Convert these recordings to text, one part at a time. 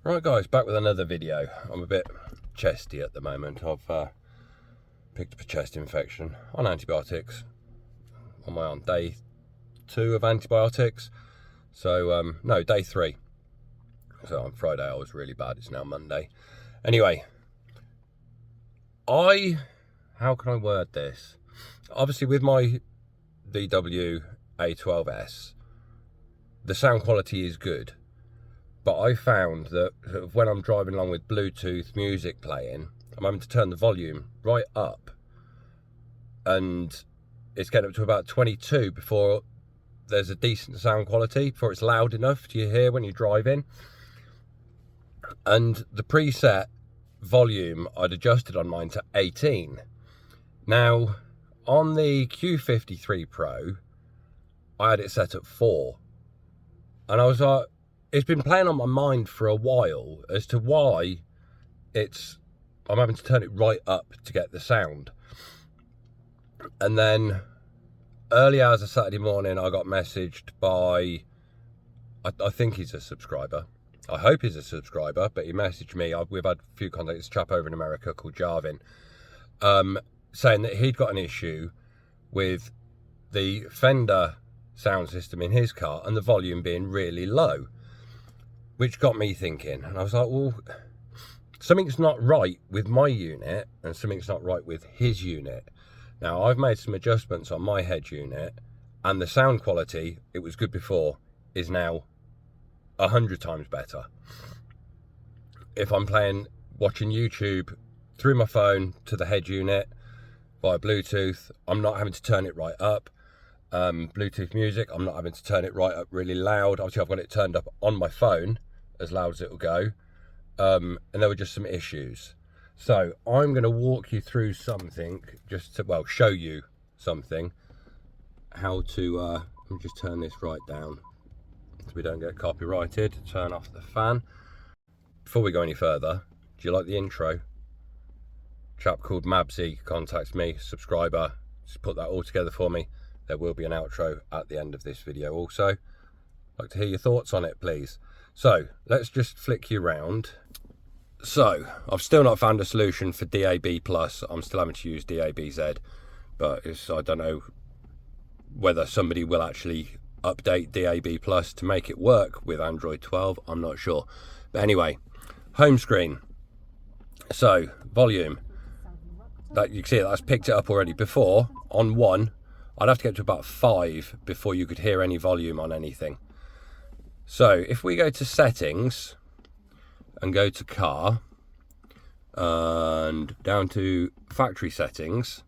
Right guys, back with another video. I'm a bit chesty at the moment. I've picked up a chest infection on antibiotics. On my on day 2 of antibiotics. So, no, day 3. So on Friday I was really bad, it's now Monday. Anyway, how can I word this? Obviously with my VWA12S, the sound quality is good. But I found that when I'm driving along with Bluetooth music playing, I'm having to turn the volume right up. And it's getting up to about 22 before there's a decent sound quality, before it's loud enough to hear when you're driving. And the preset volume I'd adjusted on mine to 18. Now, on the Q53 Pro, I had it set at 4. And I was like, it's been playing on my mind for a while as to why I'm having to turn it right up to get the sound. And then early hours of Saturday morning, I got messaged by, I think he's a subscriber. I hope he's a subscriber, but he messaged me. We've had a few contacts. It's a chap over in America called Jarvin, saying that he'd got an issue with the Fender sound system in his car and the volume being really low. Which got me thinking, and I was like, well, something's not right with my unit and something's not right with his unit. Now, I've made some adjustments on my head unit, and the sound quality, it was good before, is now 100 times better. If I'm watching YouTube through my phone to the head unit via Bluetooth, I'm not having to turn it right up. Bluetooth music, I'm not having to turn it right up really loud. Obviously, I've got it turned up on my phone as loud as it will go, and there were just some issues. So I'm going to walk you through something, just to, well, show you something, how to, let me just turn this right down so we don't get copyrighted. Turn off the fan. Before we go any further, do you like the intro? Chap called Mabsy contacts me, subscriber, just put that all together for me. There will be an outro at the end of this video also. I'd like to hear your thoughts on it, please. So, let's just flick you round. So, I've still not found a solution for DAB+. I'm still having to use DABZ, but I don't know whether somebody will actually update DAB+ to make it work with Android 12. I'm not sure. But anyway, home screen. So, volume. That you can see that's picked it up already. Before, on 1, I'd have to get to about 5 before you could hear any volume on anything. So if we go to settings and go to car and down to factory settings,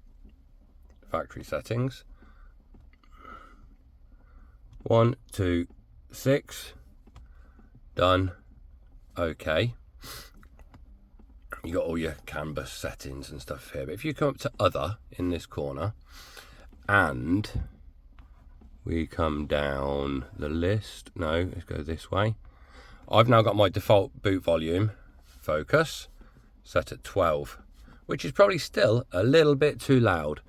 1, 2, 6, done, okay. You got all your canvas settings and stuff here, but if you come up to other in this corner and we come down the list, no, let's go this way. I've now got my default boot volume, focus, set at 12, which is probably still a little bit too loud.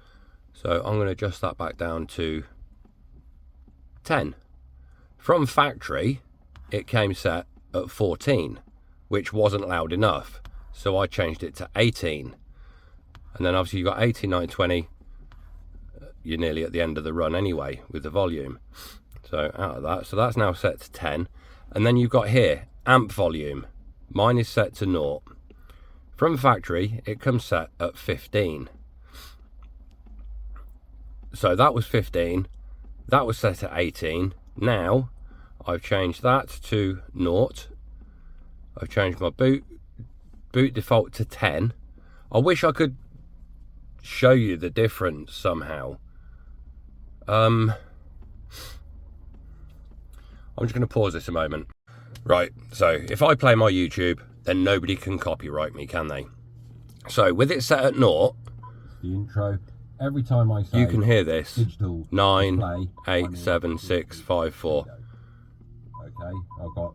So I'm going to adjust that back down to 10. From factory, it came set at 14, which wasn't loud enough. So I changed it to 18. And then obviously you've got 18, 9, 20. You're nearly at the end of the run anyway with the volume. So out of that, so that's now set to 10. And then you've got here amp volume. Mine is set to 0. From factory it comes set at 15. So that was 15, that was set at 18. Now I've changed that to 0. I've changed my boot default to 10. I wish I could show you the difference somehow. I'm just going to pause this a moment. Right, so if I play my YouTube, then nobody can copyright me, can they? So with it set at 0, the intro, every time I say you can hear this. Digital 9, display, 8, 7, 6, 5, 4. Okay, I've got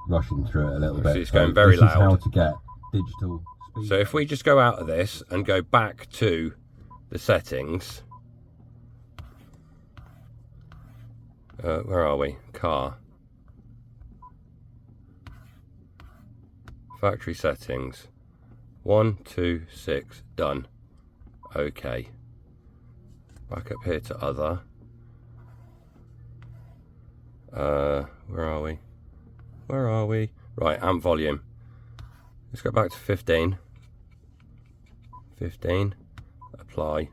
rushing through it a little bit. It's going very this loud. Is how to get digital speed. So if we just go out of this and go back to the settings, where are we? Car. Factory settings. 1, 2, 6, done. Okay. Back up here to other. Where are we? Where are we? Right, amp volume. Let's go back to 15. 15. Apply.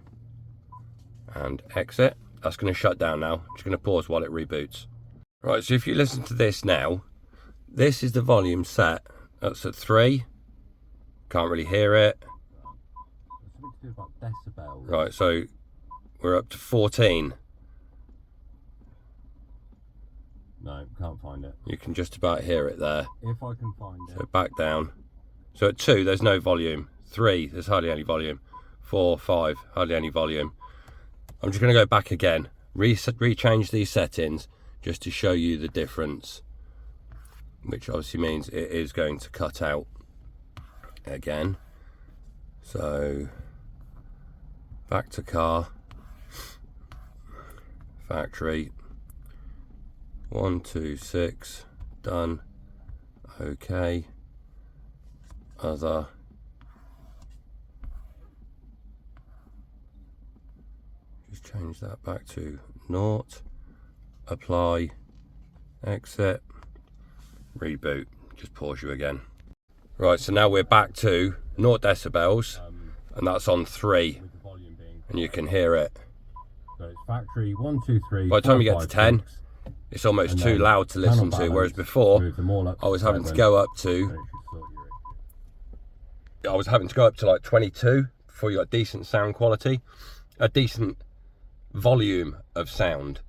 And exit. That's going to shut down now. I'm just going to pause while it reboots. Right, so if you listen to this now, this is the volume set. That's at 3. Can't really hear it. Right, so we're up to 14. No, can't find it. You can just about hear it there. If I can find it. So back down. So at 2, there's no volume. 3, there's hardly any volume. 4, 5, hardly any volume. I'm just going to go back again, rechange these settings just to show you the difference, which obviously means it is going to cut out again. So back to car, factory, 1, 2, 6, done. Okay, other. Just change that back to 0, apply, exit, reboot. Just pause you again. Right, so now we're back to 0 decibels, and that's on 3, and you can hear it. So it's factory 1, 2, 3. By the time you get to 10, it's almost too loud to listen to, whereas before I was having to go up to like 22 before you got decent sound quality, a decent volume of sound.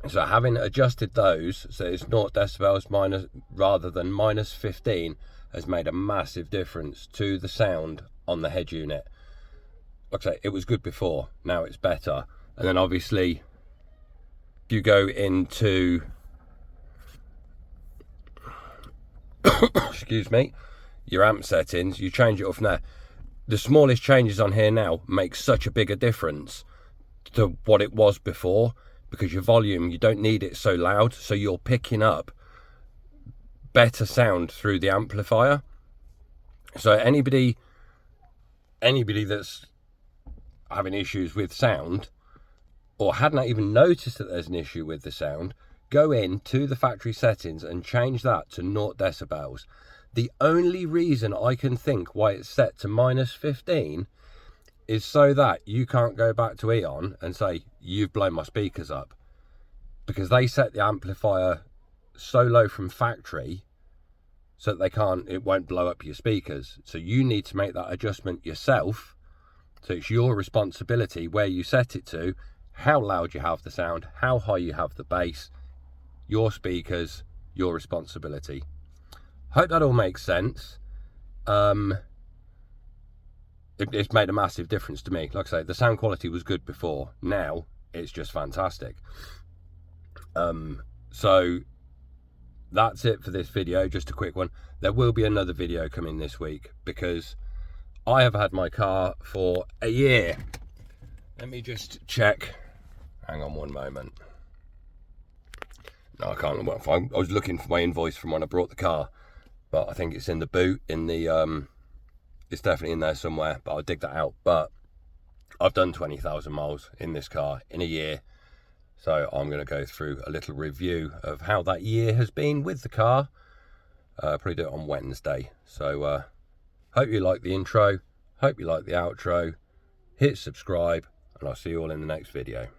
So having adjusted those, so it's 0 decibels minus rather than minus 15, has made a massive difference to the sound on the head unit. Like I say, it was good before, now it's better. And then obviously if you go into excuse me, your amp settings, you change it off there. The smallest changes on here now make such a bigger difference to what it was before, because your volume, you don't need it so loud, so you're picking up better sound through the amplifier. So anybody that's having issues with sound, or hadn't even noticed that there's an issue with the sound, go into the factory settings and change that to 0 decibels. The only reason I can think why it's set to minus 15 is so that you can't go back to Eon and say, you've blown my speakers up. Because they set the amplifier so low from factory so that it won't blow up your speakers. So you need to make that adjustment yourself. So it's your responsibility where you set it to, how loud you have the sound, how high you have the bass, your speakers, your responsibility. Hope that all makes sense. It's made a massive difference to me. Like I say, the sound quality was good before. Now it's just fantastic. So that's it for this video, just a quick one. There will be another video coming this week because I have had my car for a year. Let me just check. Hang on one moment. No, I can't. Well, I was looking for my invoice from when I brought the car, but I think it's in the boot, it's definitely in there somewhere, but I'll dig that out. But I've done 20,000 miles in this car in a year. So I'm going to go through a little review of how that year has been with the car. Probably do it on Wednesday. So hope you like the intro. Hope you like the outro. Hit subscribe, and I'll see you all in the next video.